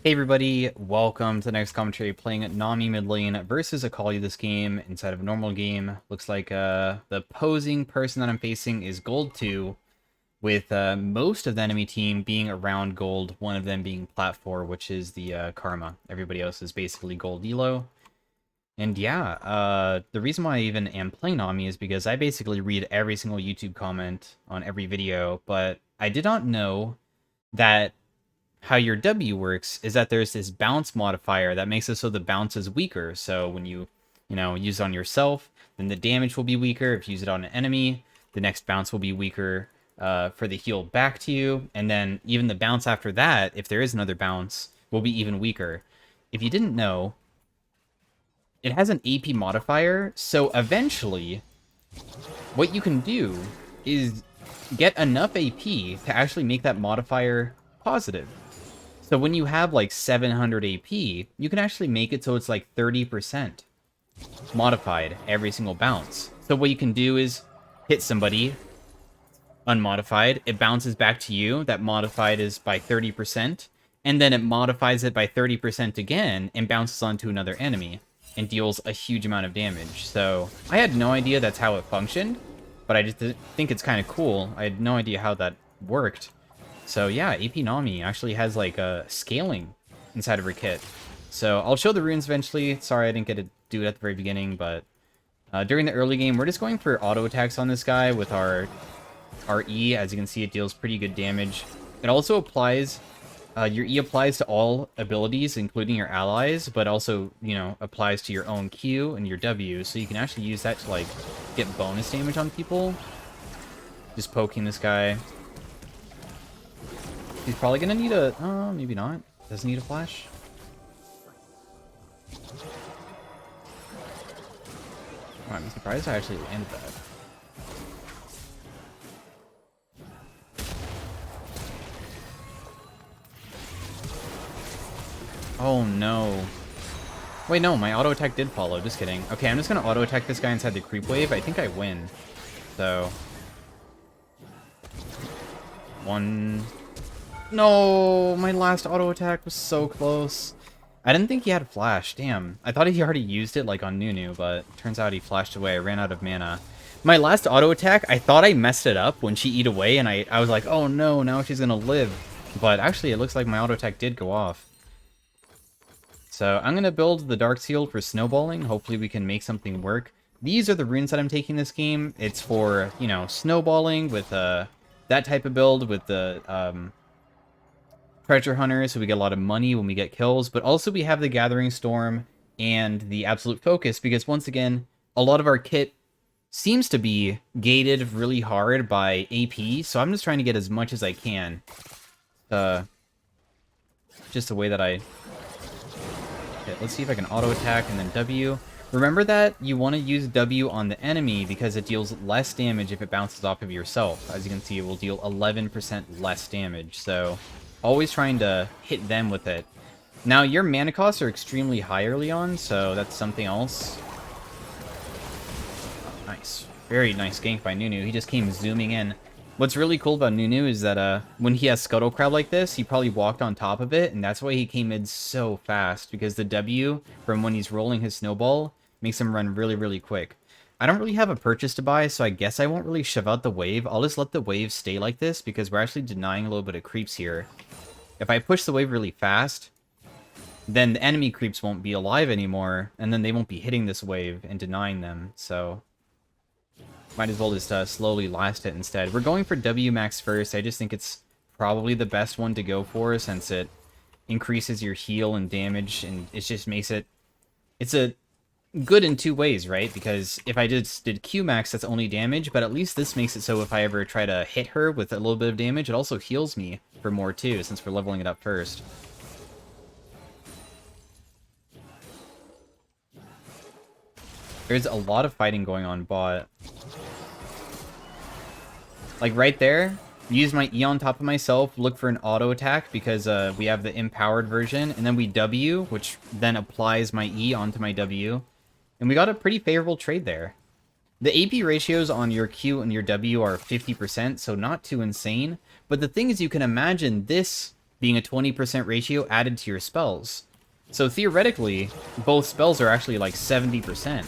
Hey everybody, welcome to the next commentary playing Nami mid lane versus Akali this game inside of a normal game. Looks like the opposing person that I'm facing is gold 2, with most of the enemy team being around gold, one of them being plat 4, which is the Karma. Everybody else is basically gold elo. And yeah, the reason why I even am playing Nami is because I basically read every single YouTube comment on every video, but I did not know that how your W works is that there's this bounce modifier that makes it so the bounce is weaker. So when you use it on yourself, then the damage will be weaker. If you use it on an enemy, the next bounce will be weaker for the heal back to you. And then even the bounce after that, if there is another bounce, will be even weaker. If you didn't know, it has an AP modifier. So eventually, what you can do is get enough AP to actually make that modifier positive. So when you have like 700 AP, you can actually make it so it's like 30% modified every single bounce. So what you can do is hit somebody unmodified, it bounces back to you, that modified is by 30%, and then it modifies it by 30% again and bounces onto another enemy and deals a huge amount of damage. So I had no idea that's how it functioned, but I just think it's kind of cool. I had no idea how that worked. So yeah, AP Nami actually has like a scaling inside of her kit. So I'll show the runes eventually. Sorry I didn't get to do it at the very beginning, but during the early game, we're just going for auto attacks on this guy with our E. As you can see, it deals pretty good damage. It also applies, your E applies to all abilities, including your allies, but also, applies to your own Q and your W. So you can actually use that to like get bonus damage on people. Just poking this guy. He's probably gonna need a... maybe not. Doesn't need a flash. Oh, I'm surprised I actually landed that. Oh no. Wait, no, my auto attack did follow. Just kidding. Okay, I'm just gonna auto attack this guy inside the creep wave. I think I win. So... One... No, my last auto attack was so close. I didn't think he had flash. Damn. I thought he already used it like on Nunu, but turns out he flashed away. I ran out of mana. My last auto attack, I thought I messed it up when she eat away, and I was like, oh no, now she's gonna live. But actually, it looks like my auto attack did go off. So I'm gonna build the Dark Seal for snowballing. Hopefully we can make something work. These are the runes that I'm taking this game. It's for, snowballing with that type of build with the treasure hunter, so we get a lot of money when we get kills, but also we have the Gathering Storm and the Absolute Focus, because once again, a lot of our kit seems to be gated really hard by AP, so I'm just trying to get as much as I can. Just the way that I... Okay, let's see if I can auto attack and then W. Remember that you want to use W on the enemy because it deals less damage if it bounces off of yourself. As you can see, it will deal 11% less damage, so... Always trying to hit them with it. Now, your mana costs are extremely high early on, so that's something else. Oh, nice. Very nice gank by Nunu. He just came zooming in. What's really cool about Nunu is that when he has Scuttle Crab like this, he probably walked on top of it, and that's why he came in so fast, because the W, from when he's rolling his snowball, makes him run really, really quick. I don't really have a purchase to buy, so I guess I won't really shove out the wave. I'll just let the wave stay like this, because we're actually denying a little bit of creeps here. If I push the wave really fast, then the enemy creeps won't be alive anymore, and then they won't be hitting this wave and denying them, so... Might as well just slowly last it instead. We're going for W max first. I just think it's probably the best one to go for, since it increases your heal and damage, and it just makes it... It's a good in two ways, right? Because if I just did Q max, that's only damage, but at least this makes it so if I ever try to hit her with a little bit of damage, it also heals me for more too, since we're leveling it up first. There's a lot of fighting going on bot. Like right there, use my E on top of myself, look for an auto attack because we have the empowered version, and then we W, which then applies my E onto my W. And we got a pretty favorable trade there. The AP ratios on your Q and your W are 50%, so not too insane. But the thing is, you can imagine this being a 20% ratio added to your spells. So theoretically, both spells are actually like 70%.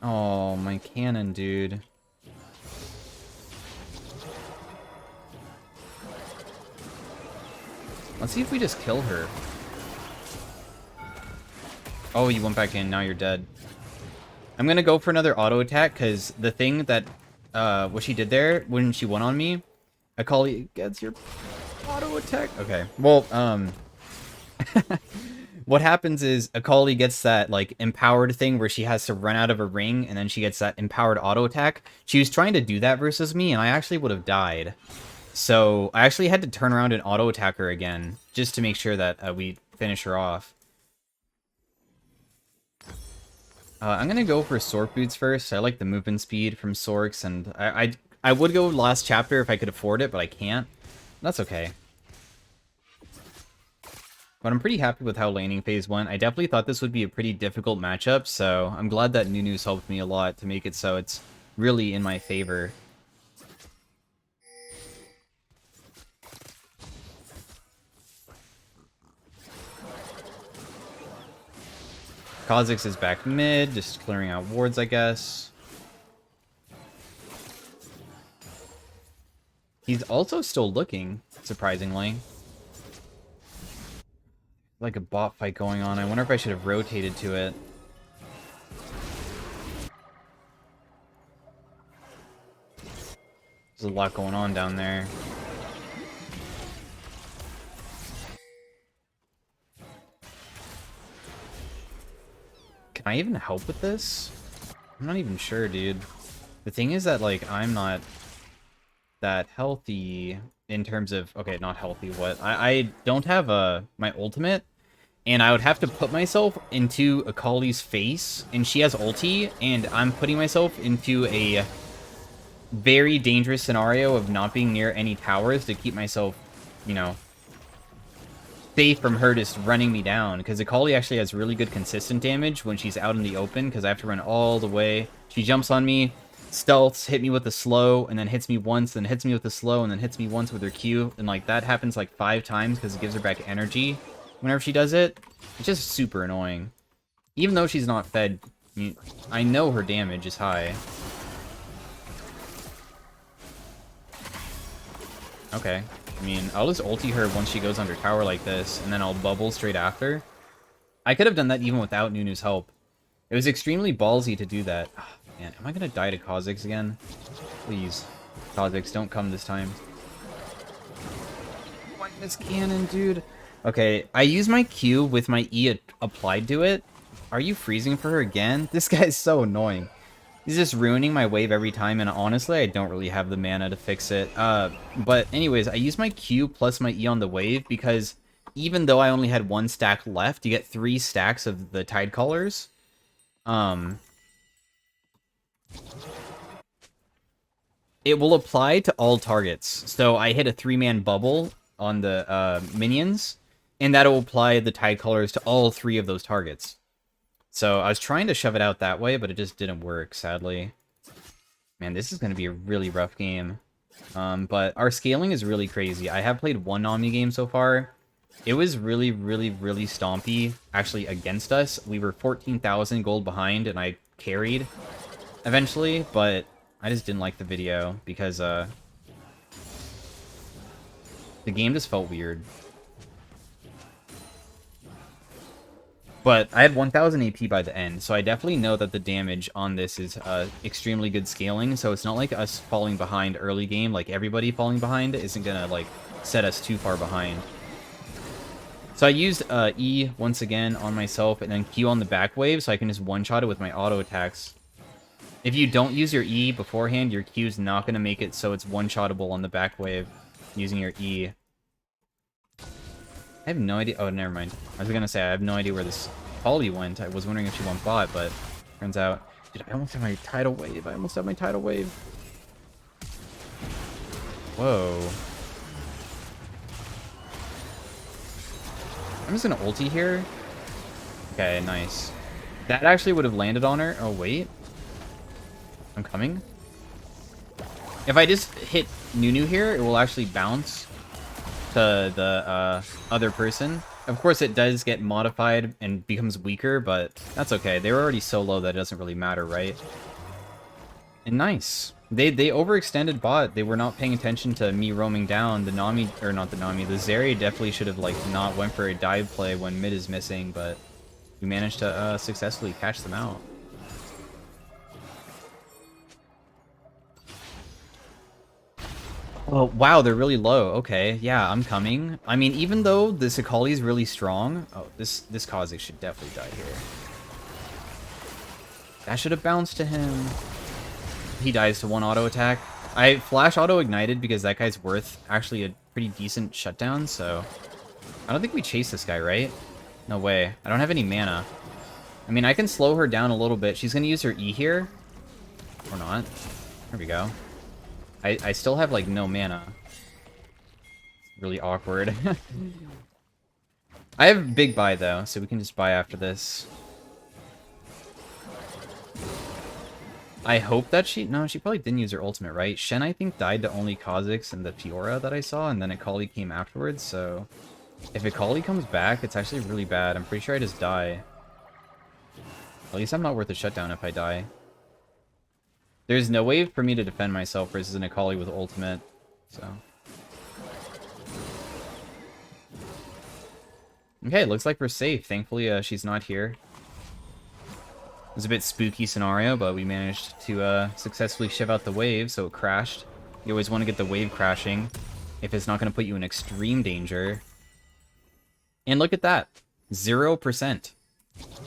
Oh, my cannon, dude. Let's see if we just kill her. Oh, you went back in. Now you're dead. I'm gonna go for another auto attack, because the thing that, what she did there, when she went on me, Akali gets your auto attack. Okay. Well, what happens is Akali gets that, like, empowered thing where she has to run out of a ring, and then she gets that empowered auto attack. She was trying to do that versus me, and I actually would have died. So I actually had to turn around and auto attack her again, just to make sure that we finish her off. I'm gonna go for Sork Boots first. I like the movement speed from Sorks, and I would go last chapter if I could afford it, but I can't. That's okay. But I'm pretty happy with how laning phase went. I definitely thought this would be a pretty difficult matchup, so I'm glad that Nunu's helped me a lot to make it so it's really in my favor. Kha'Zix is back mid, just clearing out wards, I guess. He's also still looking, surprisingly. Like a bot fight going on. I wonder if I should have rotated to it. There's a lot going on down there. Can I even help with this? I'm not even sure, dude. The thing is that, like, I'm not that healthy in terms of... Okay, not healthy, what? I don't have my ultimate, and I would have to put myself into Akali's face, and she has ulti, and I'm putting myself into a very dangerous scenario of not being near any towers to keep myself, you know, safe from her just running me down, because Akali actually has really good consistent damage when she's out in the open, because I have to run all the way. She jumps on me, stealths, hit me with the slow, and then hits me once, then hits me with the slow, and then hits me once with her Q, and like that happens like 5 times because it gives her back energy whenever she does it. It's just super annoying. Even though she's not fed, I know her damage is high. Okay. I mean, I'll just ulti her once she goes under tower like this, and then I'll bubble straight after. I could have done that even without Nunu's help. It was extremely ballsy to do that. Oh, man, am I gonna die to Kha'Zix again? Please. Kha'Zix, don't come this time. What, this cannon, dude? Okay, I use my Q with my E applied to it. Are you freezing for her again? This guy's so annoying. He's just ruining my wave every time, and honestly, I don't really have the mana to fix it. But anyways, I use my Q plus my E on the wave, because even though I only had 1 stack left, you get 3 stacks of the Tide Colors. It will apply to all targets. So I hit a 3-man bubble on the minions, and that will apply the Tide Colors to all 3 of those targets. So I was trying to shove it out that way, but it just didn't work, sadly. Man, this is going to be a really rough game. But our scaling is really crazy. I have played 1 Nami game so far. It was really, really, really stompy, actually, against us. We were 14,000 gold behind, and I carried eventually, but I just didn't like the video because the game just felt weird. But I had 1,000 AP by the end, so I definitely know that the damage on this is extremely good scaling, so it's not like us falling behind early game, like everybody falling behind isn't gonna, like, set us too far behind. So I used E once again on myself, and then Q on the back wave, so I can just one-shot it with my auto attacks. If you don't use your E beforehand, your Q's not gonna make it so it's one-shottable on the back wave using your E. I have no idea. Oh, never mind. I was gonna say, I have no idea where this Polly went. I was wondering if she went bot, but turns out... Dude, I almost have my tidal wave. I almost have my tidal wave. Whoa. I'm just gonna ulti here. Okay, nice. That actually would have landed on her. Oh, wait. I'm coming. If I just hit Nunu here, it will actually bounce to the other person. Of course, it does get modified and becomes weaker, but that's okay. They were already so low that it doesn't really matter, right? And nice. They overextended bot. They were not paying attention to me roaming down. The Nami, or not the Nami, the Zeri definitely should have like not went for a dive play when mid is missing, but we managed to successfully catch them out. Oh, wow, they're really low. Okay, yeah, I'm coming. I mean, even though this Akali is really strong... Oh, this Kha'Zix should definitely die here. That should have bounced to him. He dies to one auto attack. I flash auto ignited because that guy's worth actually a pretty decent shutdown, so... I don't think we chase this guy, right? No way. I don't have any mana. I mean, I can slow her down a little bit. She's going to use her E here. Or not. There we go. I still have, like, no mana. It's really awkward. I have big buy, though, so we can just buy after this. I hope that she... No, she probably didn't use her ultimate, right? Shen, I think, died to only Kha'Zix and the Fiora that I saw, and then Akali came afterwards, so... If Akali comes back, it's actually really bad. I'm pretty sure I just die. At least I'm not worth a shutdown if I die. There's no way for me to defend myself versus an Akali with ultimate, so... Okay, looks like we're safe. Thankfully, she's not here. It was a bit spooky scenario, but we managed to successfully shiv out the wave, so it crashed. You always want to get the wave crashing if it's not going to put you in extreme danger. And look at that. 0%.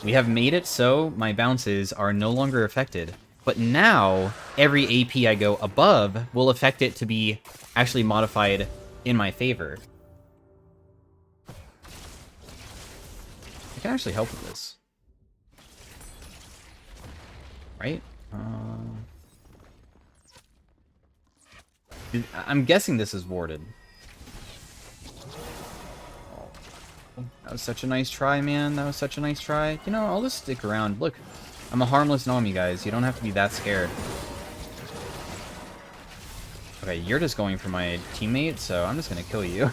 We have made it so my bounces are no longer affected. But now, every AP I go above will affect it to be actually modified in my favor. I can actually help with this. Right? I'm guessing this is warded. Oh, that was such a nice try, man. That was such a nice try. You know, I'll just stick around. Look, I'm a harmless Nami, guys. You don't have to be that scared. Okay, you're just going for my teammate, so I'm just gonna kill you.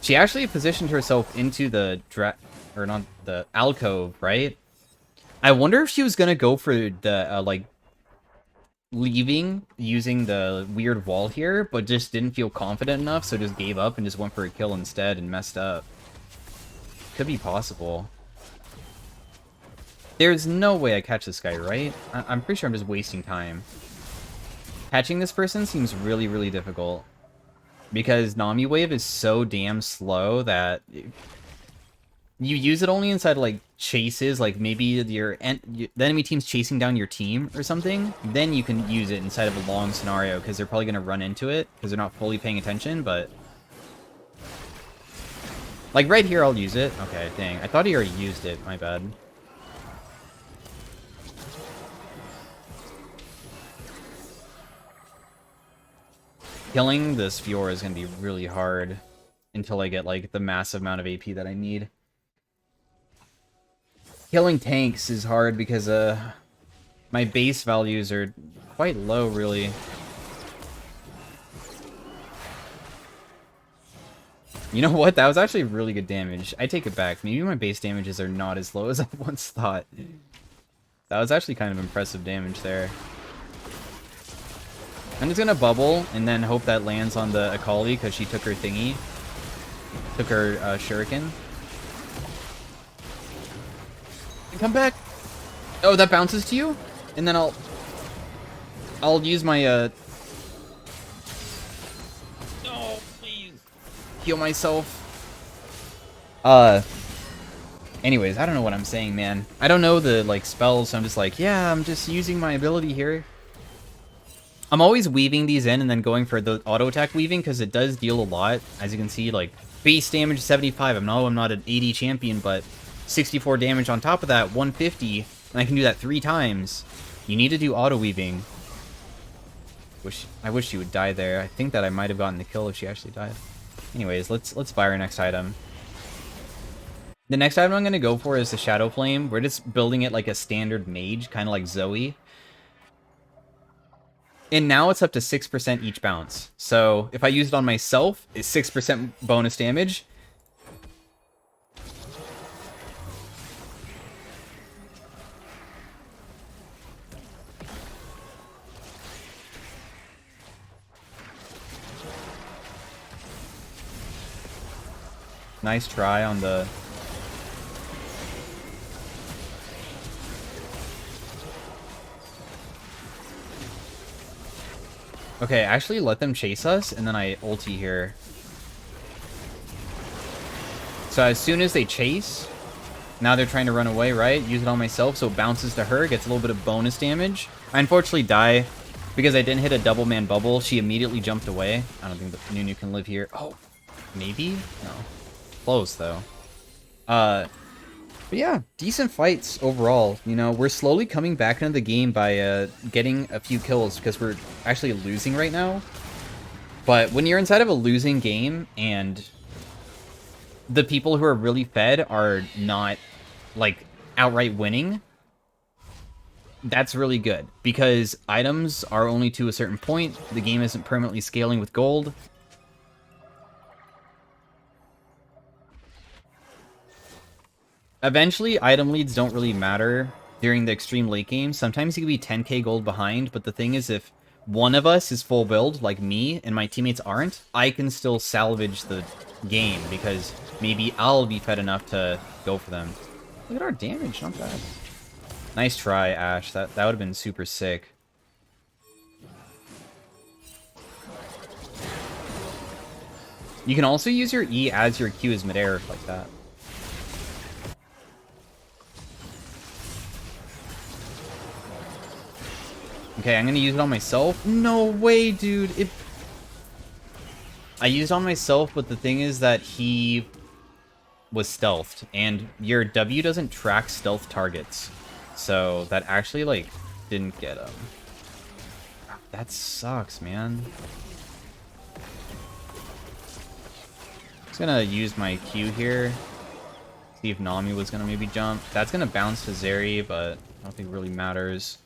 She actually positioned herself into the alcove, right? I wonder if she was gonna go for the like leaving using the weird wall here, but just didn't feel confident enough, so just gave up and just went for a kill instead and messed up. Could be possible. There's no way I catch this guy, right? I'm pretty sure I'm just wasting time. Catching this person seems really, really difficult. Because Nami Wave is so damn slow that... You use it only inside, like, chases, like, maybe the enemy team's chasing down your team or something. Then you can use it inside of a long scenario, because they're probably going to run into it, because they're not fully paying attention, but... Like, right here, I'll use it. Okay, dang. I thought he already used it. My bad. Killing this Fiora is going to be really hard until I get, like, the massive amount of AP that I need. Killing tanks is hard because, my base values are quite low, really. You know what? That was actually really good damage. I take it back. Maybe my base damages are not as low as I once thought. That was actually kind of impressive damage there. I'm just gonna bubble and then hope that lands on the Akali because she took her thingy. Took her shuriken. Come back! Oh, that bounces to you? And then I'll use my no, please. Heal myself. Anyways, I don't know what I'm saying, man. I don't know the, like, spells, so I'm just like, yeah, I'm just using my ability here. I'm always weaving these in and then going for the auto attack weaving because it does deal a lot. As you can see, like, base damage 75. I'm not an 80 champion, but 64 damage on top of that, 150, and I can do that 3 times. You need to do auto weaving. I wish she would die there. I think that I might have gotten the kill if she actually died. Anyways, let's buy our next item. The next item I'm going to go for is the Shadow Flame. We're just building it like a standard mage, kind of like Zoe. And now it's up to 6% each bounce. So if I use it on myself, it's 6% bonus damage. Nice try on the... Okay, actually let them chase us, and then I ulti here. So as soon as they chase, now they're trying to run away, right? Use it on myself, so it bounces to her, gets a little bit of bonus damage. I unfortunately die because I didn't hit a double man bubble. She immediately jumped away. I don't think the Nunu can live here. Oh, maybe? No. Close, though. But yeah, decent fights overall. You know, we're slowly coming back into the game by getting a few kills because we're actually losing right now. But when you're inside of a losing game and the people who are really fed are not, like, outright winning, that's really good. Because items are only to a certain point. The game isn't permanently scaling with gold. Eventually, item leads don't really matter during the extreme late game. Sometimes you can be 10k gold behind, but the thing is, if one of us is full build, like me, and my teammates aren't, I can still salvage the game, because maybe I'll be fed enough to go for them. Look at our damage, not bad. Nice try, Ash. That would have been super sick. You can also use your E as your Q as midair, like that. Okay, I'm gonna use it on myself. No way, dude. I used it on myself, but the thing is that he was stealthed, and your W doesn't track stealth targets. So that actually, like, didn't get him. That sucks, man. Just gonna use my Q here. See if Nami was gonna maybe jump. That's gonna bounce to Zeri, but I don't think it really matters.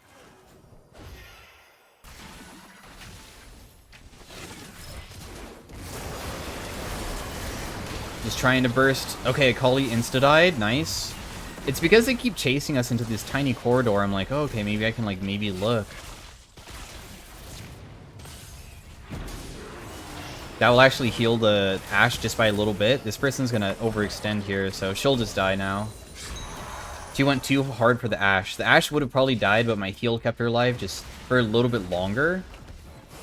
Just trying to burst. Okay, Akali insta-died. Nice. It's because they keep chasing us into this tiny corridor. I'm like, oh, okay, maybe I can, like, maybe look. That will actually heal the Ashe just by a little bit. This person's gonna overextend here, so she'll just die now. She went too hard for the Ashe. The Ashe would have probably died, but my heal kept her alive just for a little bit longer.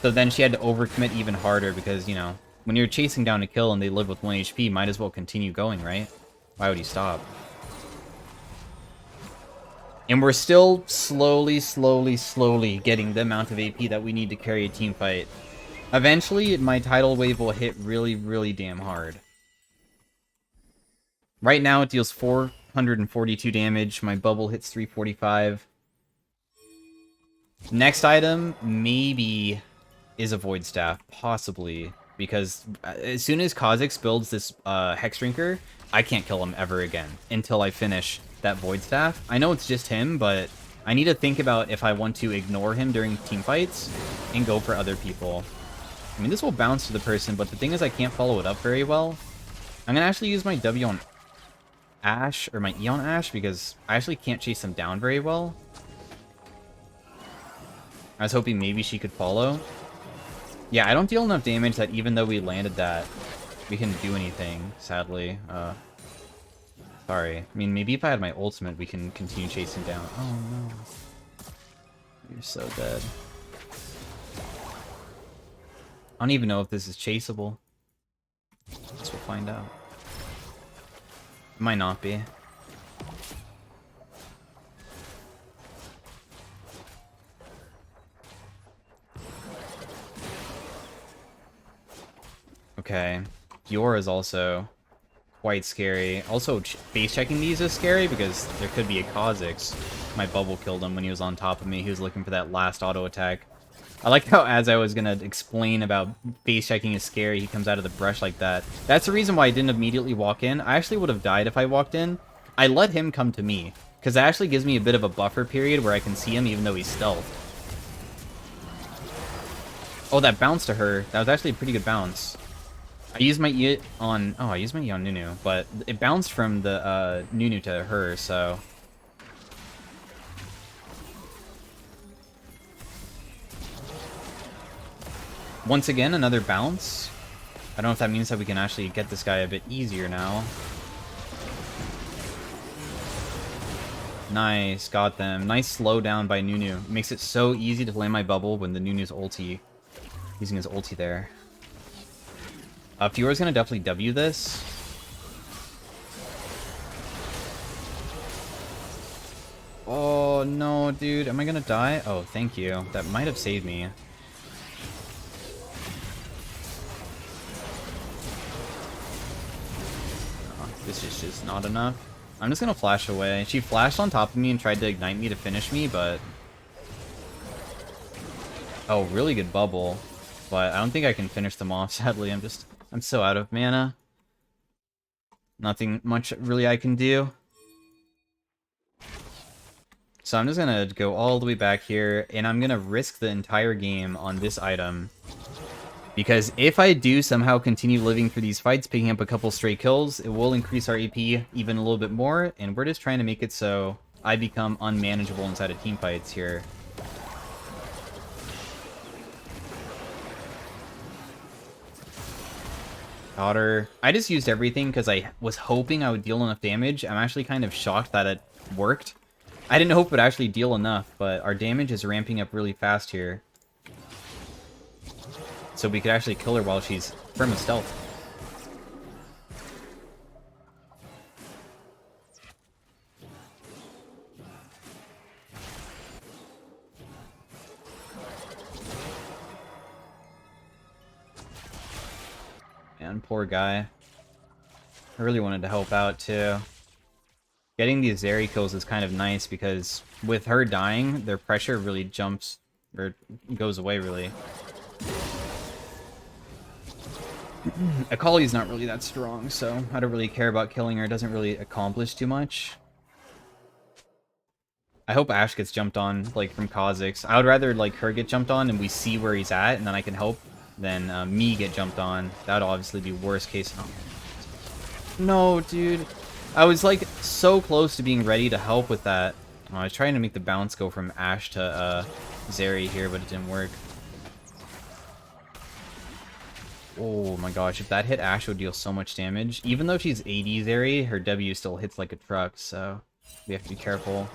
So then she had to overcommit even harder because, you know, when you're chasing down a kill and they live with 1 HP, might as well continue going, right? Why would he stop? And we're still slowly getting the amount of AP that we need to carry a team fight. Eventually, my tidal wave will hit really damn hard. Right now, it deals 442 damage. My bubble hits 345. Next item, maybe, is a Void Staff. Possibly. Because as soon as Kha'Zix builds this Hex Drinker, I can't kill him ever again until I finish that Void Staff. I know it's just him, but I need to think about if I want to ignore him during team fights and go for other people. I mean, this will bounce to the person, but the thing is I can't follow it up very well. I'm going to actually use my W on Ashe, or my E on Ashe, because I actually can't chase them down very well. I was hoping maybe she could follow. Yeah, I don't deal enough damage that even though we landed that, we can do anything, sadly. Sorry. I mean, maybe if I had my ultimate, we can continue chasing down. Oh, no. You're so dead. I don't even know if this is chaseable. Guess we'll find out. It might not be. Okay. Fiora is also quite scary. Also, base checking these is scary because there could be a Kha'Zix. My bubble killed him when he was on top of me. He was looking for that last auto attack. I like how, as I was gonna explain about base checking is scary, he comes out of the brush like that. That's the reason why I didn't immediately walk in. I actually would have died if I walked in. I let him come to me, because that actually gives me a bit of a buffer period where I can see him even though he's stealthed. Oh, that bounce to her. That was actually a pretty good bounce. I used my E on... Oh, I used my E on Nunu, but it bounced from the Nunu to her, so... Once again, another bounce. I don't know if that means that we can actually get this guy a bit easier now. Nice, got them. Nice slowdown by Nunu. Makes it so easy to land my bubble when the Nunu's ulti. Using his ulti there. Fiora's gonna definitely W this. Oh no, dude. Am I gonna die? Oh, thank you. That might have saved me. Oh, this is just not enough. I'm just gonna flash away. She flashed on top of me and tried to ignite me to finish me, but... Oh, really good bubble. But I don't think I can finish them off, sadly. I'm so out of mana. Nothing much really I can do. So I'm just gonna go all the way back here, and I'm gonna risk the entire game on this item. Because if I do somehow continue living through these fights, picking up a couple stray kills, it will increase our AP even a little bit more, and we're just trying to make it so I become unmanageable inside of team fights here. Got her. I just used everything because I was hoping I would deal enough damage. I'm actually kind of shocked that it worked. I didn't hope it would actually deal enough, but our damage is ramping up really fast here. So we could actually kill her while she's firm with stealth. Man, poor guy. I really wanted to help out too. Getting these Zeri kills is kind of nice because with her dying, their pressure really jumps, or goes away really. Akali's not really that strong, so I don't really care about killing her. It doesn't really accomplish too much. I hope Ashe gets jumped on, like, from Kha'Zix. I would rather, like, her get jumped on and we see where he's at, and then I can help, than me get jumped on. That would obviously be worst case. Oh. No, dude. I was, like, so close to being ready to help with that. Oh, I was trying to make the bounce go from Ashe to Zeri here, but it didn't work. Oh my gosh, if that hit Ashe, it would deal so much damage. Even though she's AD Zeri, her W still hits like a truck, so we have to be careful.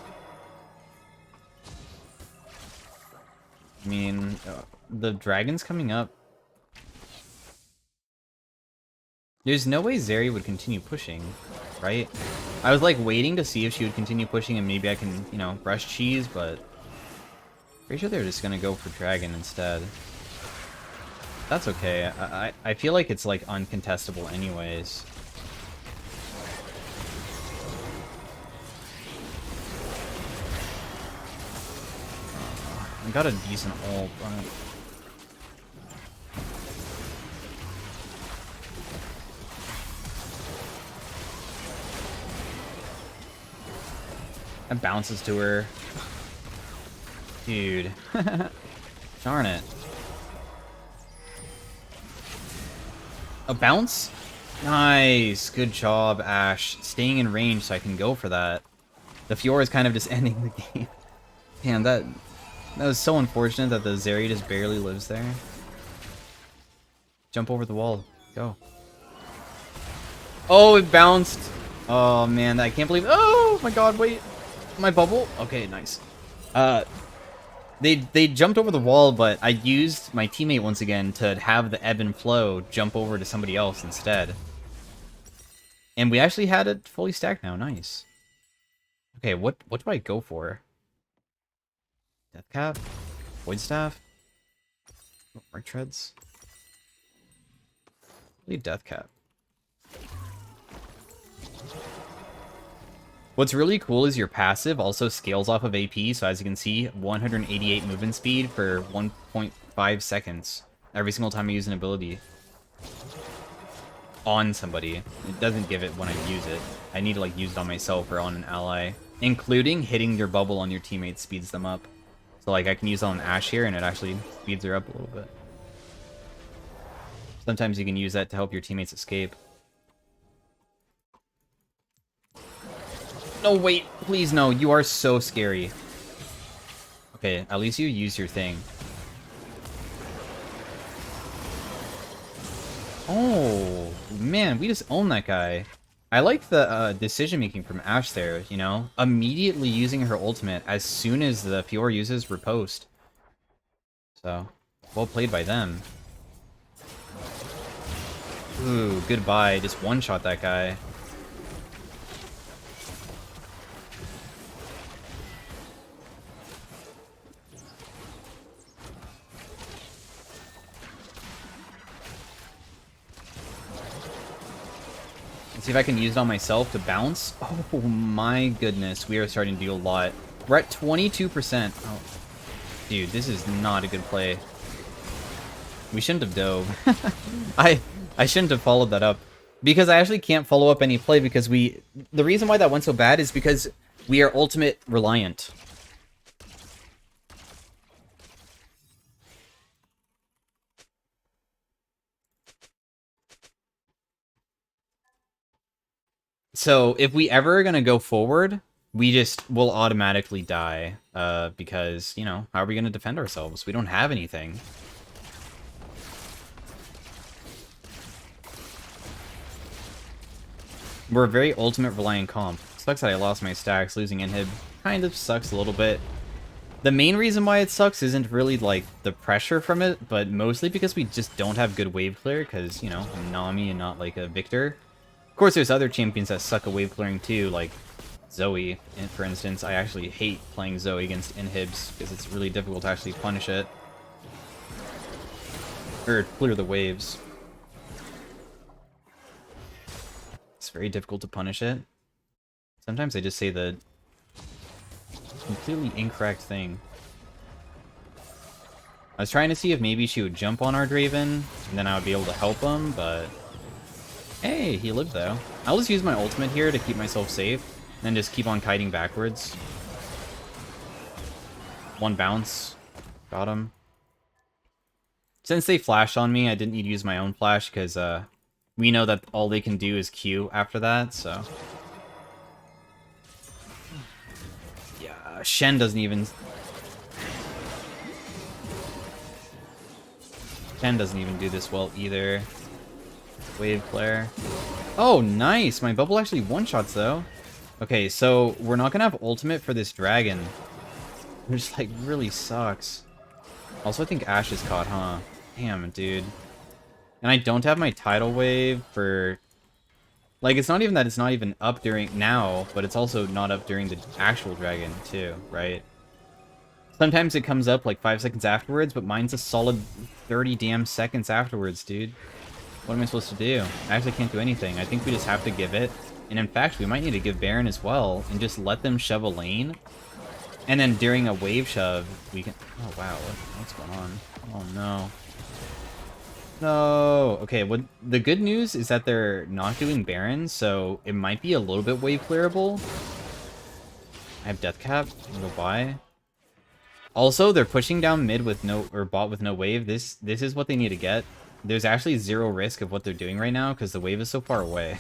I mean, the dragon's coming up. There's no way Zeri would continue pushing, right? I was like waiting to see if she would continue pushing and maybe I can, you know, rush cheese, but pretty sure they're just gonna go for dragon instead. That's okay. I feel like it's like uncontestable anyways. I got a decent ult, but... That bounces to her. Dude. Darn it. A bounce? Nice. Good job, Ashe. Staying in range so I can go for that. The Fiora is kind of just ending the game. Damn, that was so unfortunate that the Zeri just barely lives there. Jump over the wall. Go. Oh, it bounced. Oh, man. I can't believe... Oh, my God. Wait. My bubble? Okay, nice. They jumped over the wall, but I used my teammate once again to have the ebb and flow jump over to somebody else instead. And we actually had it fully stacked now. Nice. Okay, what do I go for? Death Cap? Void Staff? Mark Treads? Leave Death Cap. What's really cool is your passive also scales off of AP, so as you can see, 188 movement speed for 1.5 seconds every single time I use an ability on somebody. It doesn't give it when I use it. I need to like use it on myself or on an ally, including hitting your bubble on your teammates speeds them up. So like I can use it on Ashe here and it actually speeds her up a little bit. Sometimes you can use that to help your teammates escape. No, wait, please no, you are so scary. Okay, at least you use your thing. Oh, man, we just own that guy. I like the decision-making from Ashe there, you know? Immediately using her ultimate as soon as the Fiora uses riposte. So, well played by them. Ooh, goodbye. Just one-shot that guy. Let's see if I can use it on myself to bounce. Oh my goodness, we are starting to do a lot. We're at 22%. Oh, dude, this is not a good play. We shouldn't have dove. I shouldn't have followed that up. Because I actually can't follow up any play because the reason why that went so bad is because we are ultimate reliant. So if we ever are going to go forward, we just will automatically die. Because, you know, how are we going to defend ourselves? We don't have anything. We're a very ultimate reliant comp. Sucks that I lost my stacks. Losing inhib kind of sucks a little bit. The main reason why it sucks isn't really, like, the pressure from it, but mostly because we just don't have good wave clear, because, you know, I'm Nami and not, like, a Victor. Of course, there's other champions that suck at wave clearing, too, like Zoe, for instance. I actually hate playing Zoe against inhibs, because it's really difficult to actually punish it. Or clear the waves. It's very difficult to punish it. Sometimes I just say the completely incorrect thing. I was trying to see if maybe she would jump on our Draven, and then I would be able to help him, but... Hey, he lived though. I'll just use my ultimate here to keep myself safe, and then just keep on kiting backwards. One bounce. Got him. Since they flashed on me, I didn't need to use my own flash, because, we know that all they can do is Q after that, so... Yeah, Shen doesn't even... Shen doesn't even do this well either. Wave flare. Oh, nice! My bubble actually one-shots, though. Okay, so we're not gonna have ultimate for this dragon. Which, like, really sucks. Also, I think Ashe is caught, huh? Damn, dude. And I don't have my tidal wave for... Like, it's not even that it's not even up during now, but it's also not up during the actual dragon, too, right? Sometimes it comes up, like, 5 seconds afterwards, but mine's a solid 30 damn seconds afterwards, dude. What am I supposed to do? I actually can't do anything. I think we just have to give it. And in fact, we might need to give Baron as well, and just let them shove a lane. And then during a wave shove, we can... Oh, wow. What's going on? Oh, no. No. Okay, the good news is that they're not doing Baron, so it might be a little bit wave clearable. I have Death Cap. I'll go by. Also, they're pushing down mid with no... Or bot with no wave. This is what they need to get. There's actually zero risk of what they're doing right now, because the wave is so far away.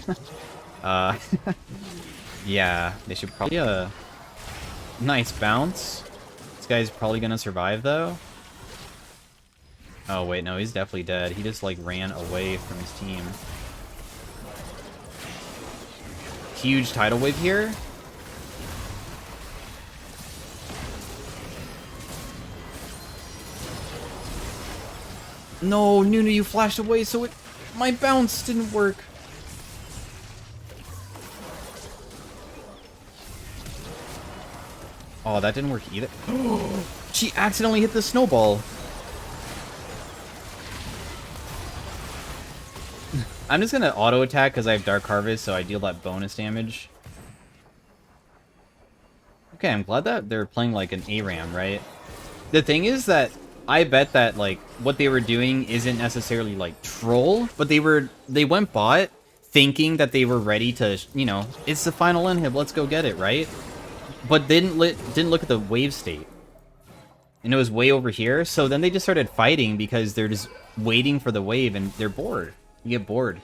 Yeah, they should probably... Nice bounce. This guy's probably gonna survive, though. Oh, wait, no, he's definitely dead. He just, like, ran away from his team. Huge tidal wave here. No, Nunu, you flashed away, so my bounce didn't work. Oh, that didn't work either. She accidentally hit the snowball. I'm just gonna auto attack because I have Dark Harvest, so I deal that bonus damage. Okay, I'm glad that they're playing like an ARAM, right? The thing is that I bet that like what they were doing isn't necessarily like troll, but they went bot thinking that they were ready to, you know, it's the final inhib, let's go get it, right? But didn't look at the wave state. And it was way over here, so then they just started fighting because they're just waiting for the wave, and they're bored. You get bored.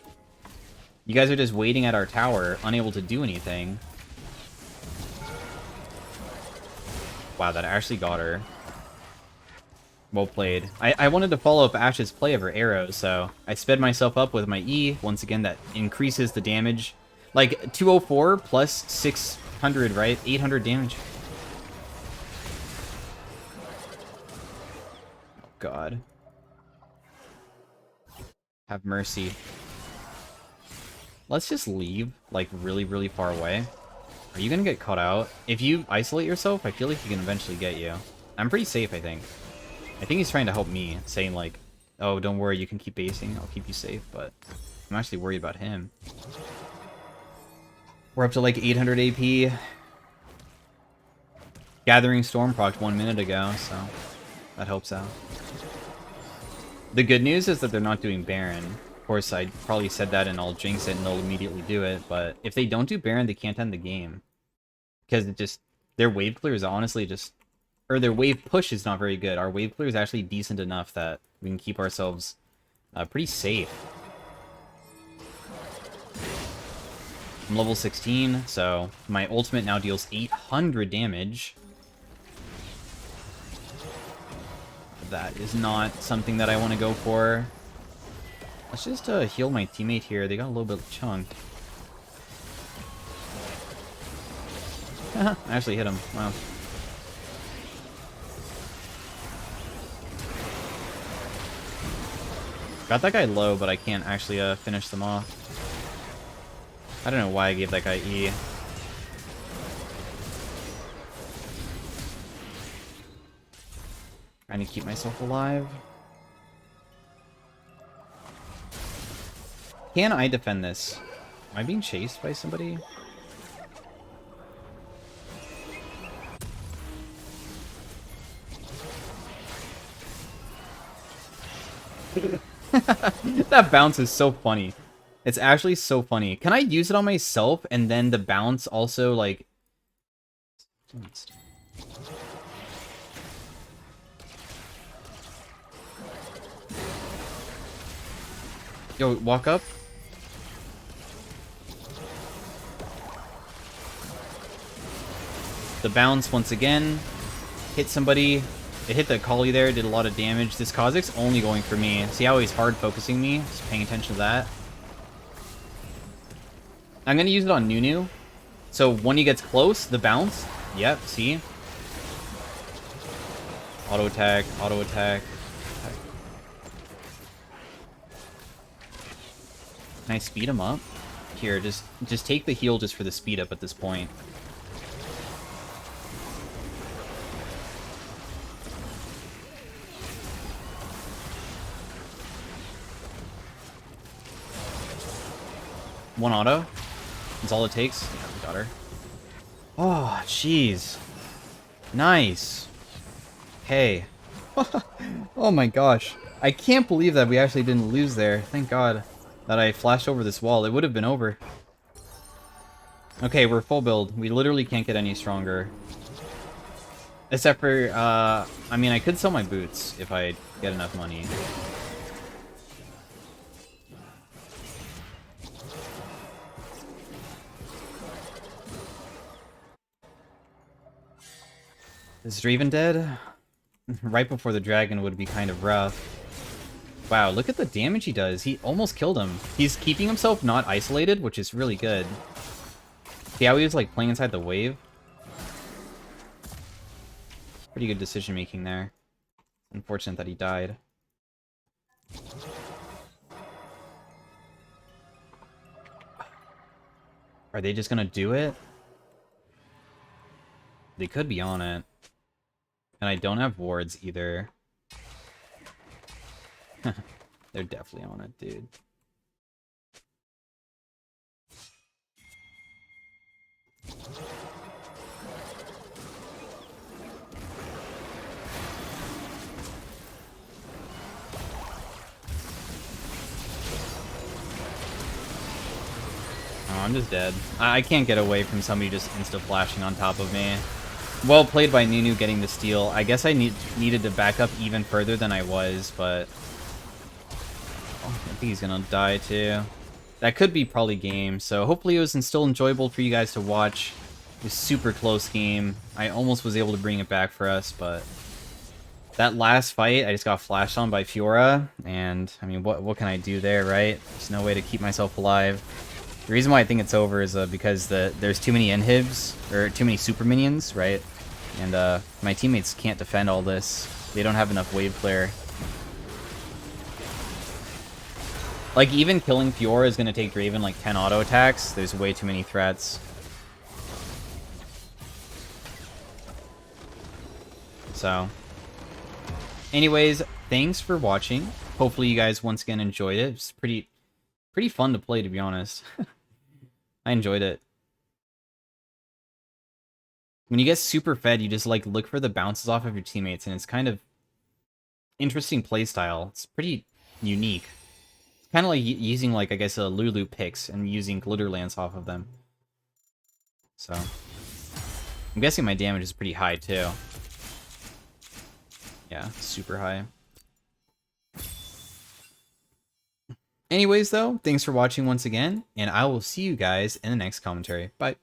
You guys are just waiting at our tower, unable to do anything. Wow, that actually got her. Well played. I wanted to follow up Ash's play of her arrows, so I sped myself up with my E. Once again, that increases the damage. Like, 204 plus 600, right? 800 damage. Oh, God. Have mercy. Let's just leave, like, really, really far away. Are you gonna get caught out? If you isolate yourself, I feel like he can eventually get you. I'm pretty safe, I think. I think he's trying to help me, saying like, oh, don't worry, you can keep basing, I'll keep you safe, but I'm actually worried about him. We're up to like 800 AP. Gathering Storm procced 1 minute ago, so that helps out. The good news is that they're not doing Baron. Of course, I probably said that and I'll jinx it and they'll immediately do it, but if they don't do Baron, they can't end the game. Because it just, their wave clear is honestly just, or their wave push is not very good. Our wave clear is actually decent enough that we can keep ourselves pretty safe. I'm level 16, so my ultimate now deals 800 damage. That is not something that I want to go for. Let's just heal my teammate here. They got a little bit of chunk. I actually hit him. Wow. Got that guy low, but I can't actually finish them off. I don't know why I gave that guy E. Trying to keep myself alive. Can I defend this? Am I being chased by somebody? That bounce is so funny. It's actually so funny. Can I use it on myself and then the bounce also like... Yo, walk up. The bounce once again. Hit somebody. It hit the Kali there, did a lot of damage. This Kha'Zix's only going for me. See how he's hard focusing me? Just paying attention to that. I'm gonna use it on Nunu. So when he gets close, the bounce. Yep, see? Auto attack, auto attack. Can I speed him up? Here, just take the heal just for the speed up at this point. One auto. That's all it takes. Yeah, we got her. Oh, jeez. Nice. Hey. Oh my gosh. I can't believe that we actually didn't lose there. Thank God that I flashed over this wall. It would have been over. Okay, we're full build. We literally can't get any stronger. Except for, I mean, I could sell my boots if I get enough money. Is Draven dead? Right before the dragon would be kind of rough. Wow, look at the damage he does. He almost killed him. He's keeping himself not isolated, which is really good. See how he was like playing inside the wave? Pretty good decision making there. Unfortunate that he died. Are they just gonna do it? They could be on it. And I don't have wards either. They're definitely on it, dude. Oh, I'm just dead. I can't get away from somebody just insta-flashing on top of me. Well played by Nunu getting the steal. I guess I needed to back up even further than I was, but think he's gonna die too. That could be probably game, so hopefully it was still enjoyable for you guys to watch. It was a super close game. I almost was able to bring it back for us, but that last fight, I just got flashed on by Fiora, and I mean, what can I do there, right? There's no way to keep myself alive. The reason why I think it's over is because there's too many inhibs, or too many super minions, right? And my teammates can't defend all this. They don't have enough wave clear. Like, even killing Fiora is going to take Draven like 10 auto attacks. There's way too many threats. So, anyways, thanks for watching. Hopefully you guys once again enjoyed it. It's pretty fun to play, to be honest. I enjoyed it. When you get super fed, you just like look for the bounces off of your teammates, and it's kind of interesting playstyle. It's pretty unique. It's kind of like using, like, I guess, a Lulu picks and using glitter lance off of them. So I'm guessing my damage is pretty high too. Yeah, super high. Anyways, though, thanks for watching once again, and I will see you guys in the next commentary. Bye.